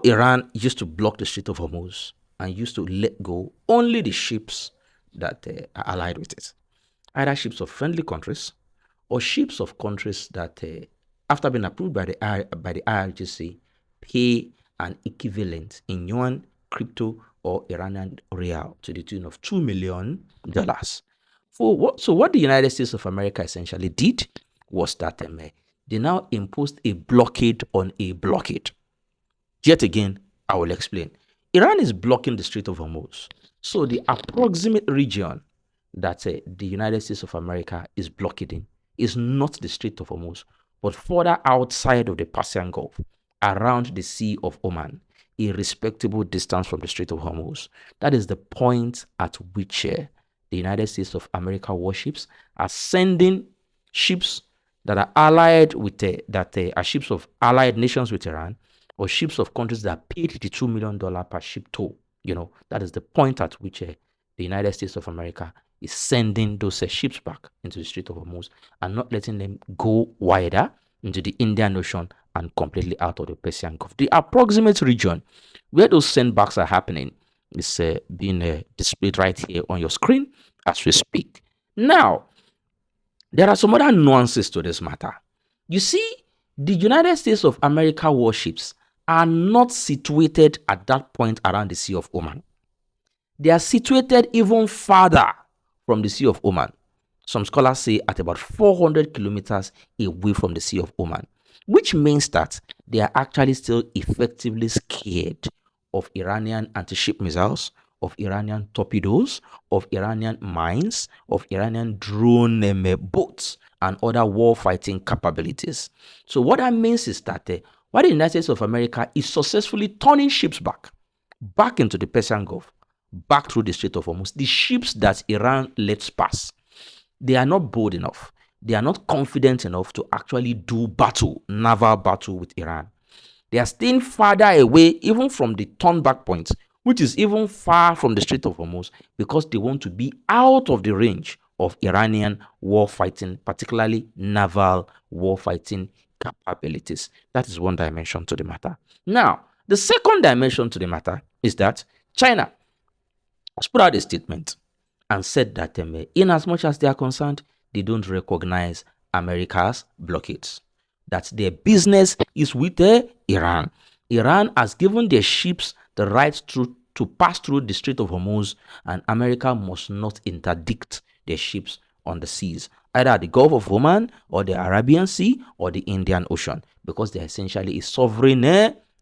Iran used to block the Strait of Hormuz and used to let go only the ships that are allied with it, either ships of friendly countries or ships of countries that, after being approved by the IRGC, pay an equivalent in yuan, crypto, or Iranian real to the tune of $2 million. So what the United States of America essentially did was that they now imposed a blockade on a blockade. Yet again, I will explain. Iran is blocking the Strait of Hormuz. So the approximate region that the United States of America is blockading is not the Strait of Hormuz, but further outside of the Persian Gulf, around the Sea of Oman, a respectable distance from the Strait of Hormuz. That is the point at which the United States of America warships are sending ships that are allied with are ships of allied nations with Iran, or ships of countries that paid the $2 million per ship toll. That is the point at which the United States of America is sending those ships back into the Strait of Hormuz and not letting them go wider into the Indian Ocean and completely out of the Persian Gulf. The approximate region where those sendbacks are happening is being displayed right here on your screen as we speak. Now, there are some other nuances to this matter. You see, the United States of America warships are not situated at that point around the Sea of Oman. They are situated even farther from the Sea of Oman. Some scholars say at about 400 kilometers away from the Sea of Oman, which means that they are actually still effectively scared of Iranian anti-ship missiles, of Iranian torpedoes, of Iranian mines, of Iranian drone boats, and other war-fighting capabilities. So what that means is that while the United States of America is successfully turning ships back into the Persian Gulf, back through the Strait of Hormuz, the ships that Iran lets pass, they are not bold enough. They are not confident enough to actually do naval battle with Iran. They are staying farther away even from the turn back point, which is even far from the Strait of Hormuz, because they want to be out of the range of Iranian war fighting, particularly naval war fighting capabilities. That is one dimension to the matter. Now, the second dimension to the matter is that China has put out a statement and said that in as much as they are concerned, they don't recognize America's blockades. That their business is with Iran. Iran has given their ships the right to pass through the Strait of Hormuz, and America must not interdict their ships on the seas, either the Gulf of Oman or the Arabian Sea or the Indian Ocean, because they're essentially a sovereign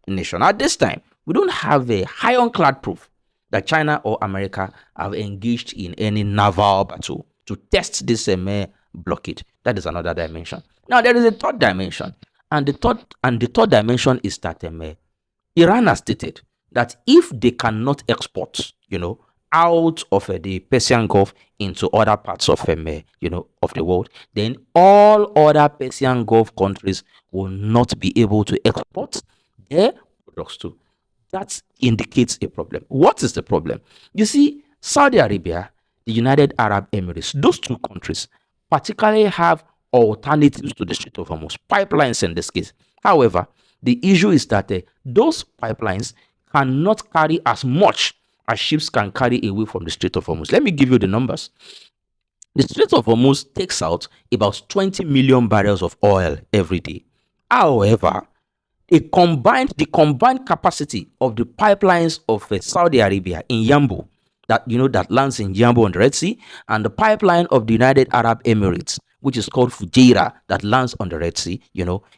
nation. At this time, we don't have a ironclad proof that China or America have engaged in any naval battle to test this blockade. That is another dimension. Now there is a third dimension, and the third dimension is that Iran has stated that if they cannot export, out of the Persian Gulf into other parts of of the world, then all other Persian Gulf countries will not be able to export their products too. That indicates a problem. What is the problem? You see, Saudi Arabia, the United Arab Emirates, those two countries particularly have alternatives to the Strait of Hormuz, pipelines in this case. However, the issue is that those pipelines cannot carry as much as ships can carry away from the Strait of Hormuz. Let me give you the numbers. The Strait of Hormuz takes out about 20 million barrels of oil every day. However, the combined capacity of the pipelines of Saudi Arabia in Yambu, that lands in Yambu on the Red Sea, and the pipeline of the United Arab Emirates, which is called Fujairah, that lands on the Red Sea,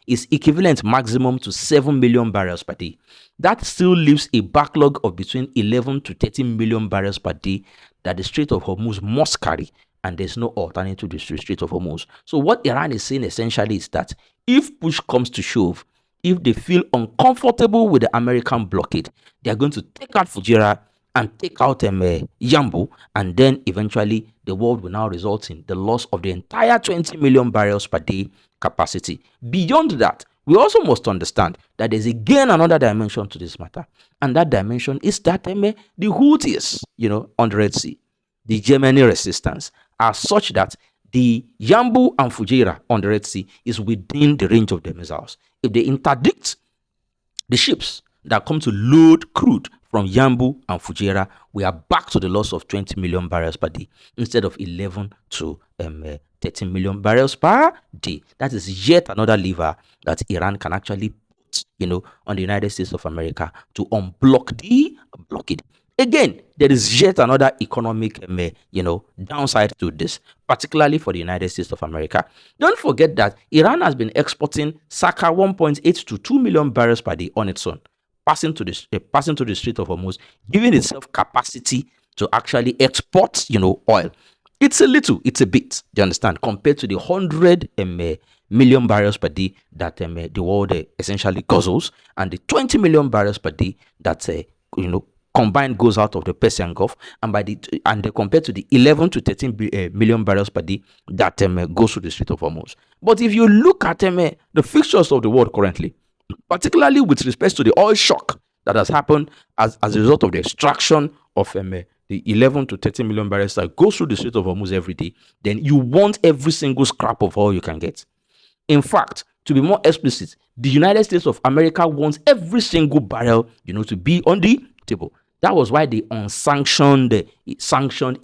is equivalent maximum to 7 million barrels per day. That still leaves a backlog of between 11 to 13 million barrels per day that the Strait of Hormuz must carry, and there's no alternative to the Strait of Hormuz. So what Iran is saying essentially is that if push comes to shove, if they feel uncomfortable with the American blockade, they are going to take out Fujairah and take out Yambu, and then eventually the world will now result in the loss of the entire 20 million barrels per day capacity. Beyond that, we also must understand that there's again another dimension to this matter, and that dimension is that the Houthis, on the Red Sea, the Yemeni resistance, are such that the Yambu and Fujairah on the Red Sea is within the range of the missiles. If they interdict the ships that come to load crude from Yambu and Fujairah, we are back to the loss of 20 million barrels per day instead of 11 to 13 million barrels per day. That is yet another lever that Iran can actually put, on the United States of America to unblock the blockade. Again, there is yet another economic, downside to this, particularly for the United States of America. Don't forget that Iran has been exporting circa 1.8 to 2 million barrels per day on its own, passing to the Strait of Hormuz, giving itself capacity to actually export, oil. It's a little, it's a bit, do you understand, compared to the 100 million barrels per day that the world essentially guzzles, and the 20 million barrels per day that combined goes out of the Persian Gulf, and compared to the 11 to 13 million barrels per day that goes through the Strait of Hormuz. But if you look at the fixtures of the world currently, particularly with respect to the oil shock that has happened as a result of the extraction of the 11 to 13 million barrels that goes through the Strait of Hormuz every day, then you want every single scrap of oil you can get. In fact, to be more explicit, the United States of America wants every single barrel, to be on the table. That was why they sanctioned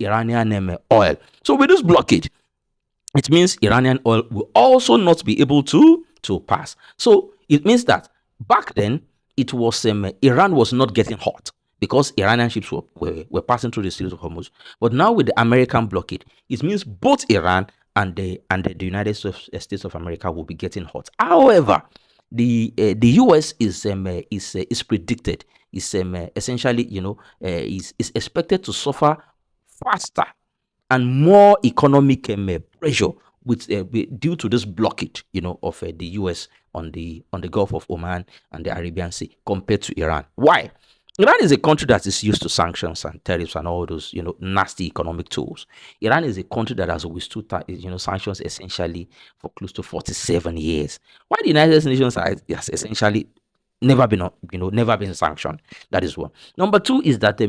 Iranian oil. So with this blockade, it means Iranian oil will also not be able to pass. So it means that back then it was Iran was not getting hot because Iranian ships were passing through the Strait of Hormuz. But now with the American blockade, it means both Iran and the United States of America will be getting hot. However, the US is predicted is essentially is expected to suffer faster and more economic pressure due to this blockade, of the US on the Gulf of Oman and the Arabian Sea compared to Iran. Why? Iran is a country that is used to sanctions and tariffs and all those, nasty economic tools. Iran is a country that has withstood, sanctions essentially for close to 47 years. Why the United Nations has essentially never been sanctioned. That is one. Number two is that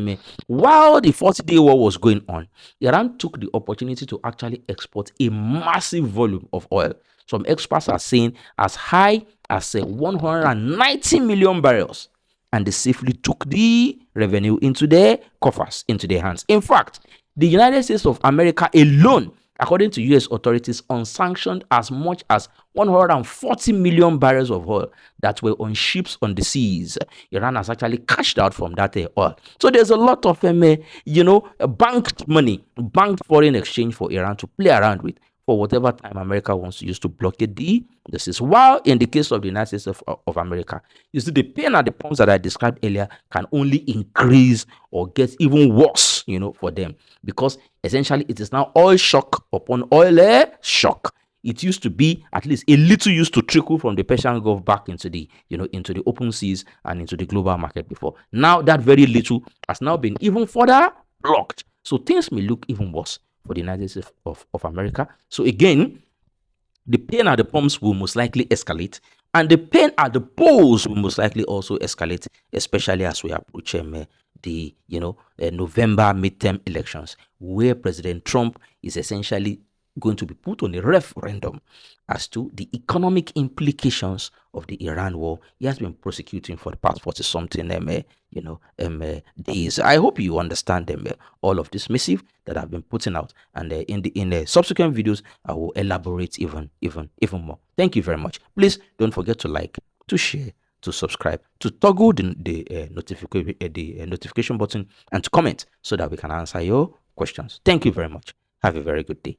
while the 40-day war was going on, Iran took the opportunity to actually export a massive volume of oil. Some experts are saying as high as 190 million barrels, and they safely took the revenue into their coffers, into their hands. In fact, the United States of America alone, according to US authorities, unsanctioned as much as 140 million barrels of oil that were on ships on the seas. Iran has actually cashed out from that oil. So there's a lot of banked money, banked foreign exchange for Iran to play around with for whatever time America wants to use to blockade this is. While in the case of the United States of America, you see the pain at the pumps that I described earlier can only increase or get even worse, for them, because essentially it is now oil shock upon oil shock. It used to be at least a little used to trickle from the Persian Gulf back into the, into the open seas and into the global market before. Now that very little has now been even further blocked. So things may look even worse for the United States of America. So again, the pain at the pumps will most likely escalate, and the pain at the polls will most likely also escalate, especially as we approach the November midterm elections, where President Trump is essentially going to be put on a referendum as to the economic implications of the Iran war he has been prosecuting for the past 40-something days. I hope you understand all of this missive that I've been putting out, and in the subsequent videos I will elaborate even more. Thank you very much. Please don't forget to like, to share, to subscribe, to toggle the notification button, and to comment so that we can answer your questions. Thank you very much. Have a very good day.